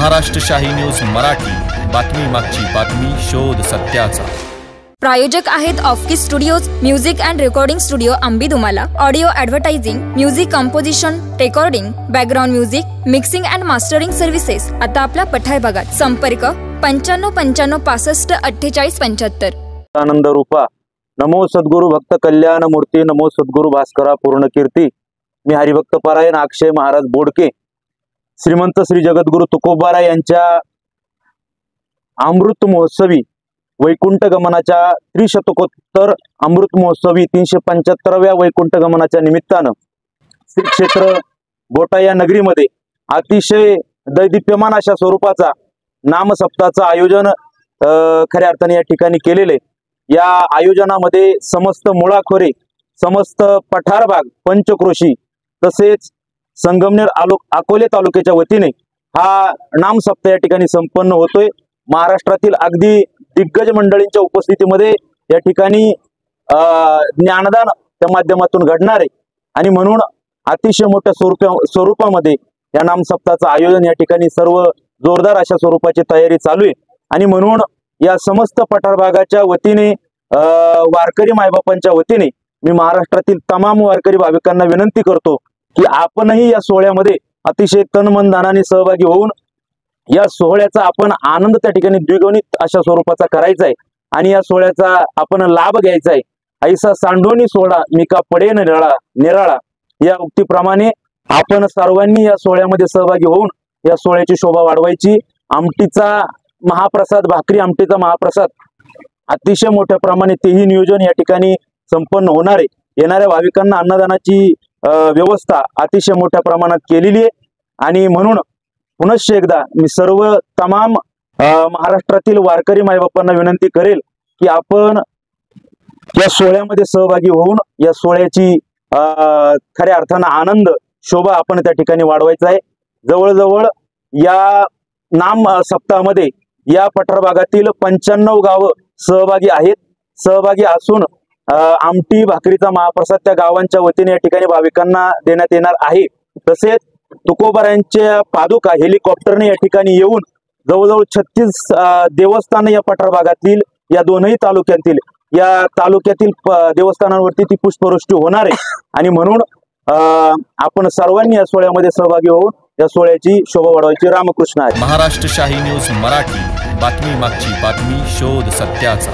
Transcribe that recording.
महाराष्ट्र शाही न्यूज मराठी, बातमी मागची बातमी, शोध सत्याचा। प्रायोजक आहेत Offkey studios, music and recording studio Ambidumala, audio advertising, music composition, recording, background music, mixing and mastering services आता आपल्या पठार भागात। संपर्क 95 95 65 48 75। आनंद रूपा, नमो सद्गुरु भक्त कल्याण मूर्ती, नमो सद्गुरु भास्करा पूर्ण कीर्ती। मी हरिभक्त पारायण अक्षय महाराज बोडके, श्रीमंत श्री जगद्गुरु तुकोबाराय यांच्या अमृत महोत्सवी वैकुंठ गमनाच्या त्रिशतकोत्तर अमृत महोत्सवी 375व्या वैकुंठ गमनाच्या निमित्तानं श्री क्षेत्र बोटा या नगरीमध्ये अतिशय दैदिप्यमान अशा स्वरूपाचा नामसप्ताहाचं आयोजन खऱ्या अर्थाने या ठिकाणी केलेले। या आयोजनामध्ये समस्त मुळाखोरे, समस्त पठार भाग, पंचक्रोशी तसेच संगमनेर अकोले तालुक्याच्या वतीने हा नामसप्ताह या ठिकाणी संपन्न होतोय। महाराष्ट्रातील अगदी दिग्गज मंडळींच्या उपस्थितीमध्ये या ठिकाणी ज्ञानदान त्या माध्यमातून घडणार आहे आणि म्हणून अतिशय मोठ्या स्वरूपामध्ये या नामसप्ताहाचं आयोजन या ठिकाणी सर्व जोरदार अशा स्वरूपाची तयारी चालू आहे। आणि म्हणून या समस्त पठार भागाच्या वतीने, वारकरी मायबापांच्या वतीने मी महाराष्ट्रातील तमाम वारकरी भाविकांना विनंती करतो की आपणही या सोहळ्यामध्ये अतिशय तन मन धनाने सहभागी होऊन या सोहळ्याचा आपण आनंद त्या ठिकाणी द्विगुणित अशा स्वरूपाचा करायचा आहे आणि या सोहळ्याचा आपण लाभ घ्यायचा आहे। ऐसा सांडोनी सोहळा मिका पडे निराळा या उक्तीप्रमाणे आपण सर्वांनी या सोहळ्यामध्ये सहभागी होऊन या सोहळ्याची शोभा वाढवायची। आमटीचा महाप्रसाद, भाकरी आमटीचा महाप्रसाद अतिशय मोठ्या प्रमाणे तेही नियोजन या ठिकाणी संपन्न होणार आहे। येणाऱ्या भाविकांना अन्नदानाची व्यवस्था अतिशय मोठ्या प्रमाणात केलेली आहे आणि म्हणून पुनश्च एकदा मी सर्व तमाम महाराष्ट्रातील वारकरी मायबापांना विनंती करेल की आपण या सोहळ्यामध्ये सहभागी होऊन या सोहळ्याची खऱ्या अर्थानं आनंद, शोभा आपण त्या ठिकाणी वाढवायचा आहे। जवळजवळ या नाम सप्ताहामध्ये या पठार भागातील 95 गावं सहभागी आहेत। सहभागी असून आमटी भाकरीचा महाप्रसाद त्या गावांच्या वतीने या ठिकाणी भाविकांना देण्यात येणार आहे। तसेच तुकोबारायांच्या पादुका हेलिकॉप्टरने या ठिकाणी येऊन जवळजवळ 36 देवस्थान या पठार भागातील, या दोनही तालुक्यातील देवस्थानांवरती ती पुष्पवृष्टी होणार आहे आणि म्हणून आपण सर्वांनी या सोहळ्यामध्ये सहभागी होऊन या सोहळ्याची शोभा वाढवायची। रामकृष्ण हरी। महाराष्ट्र शाही न्यूज मराठी, बातमी मागची बातमी, शोध सत्याचा।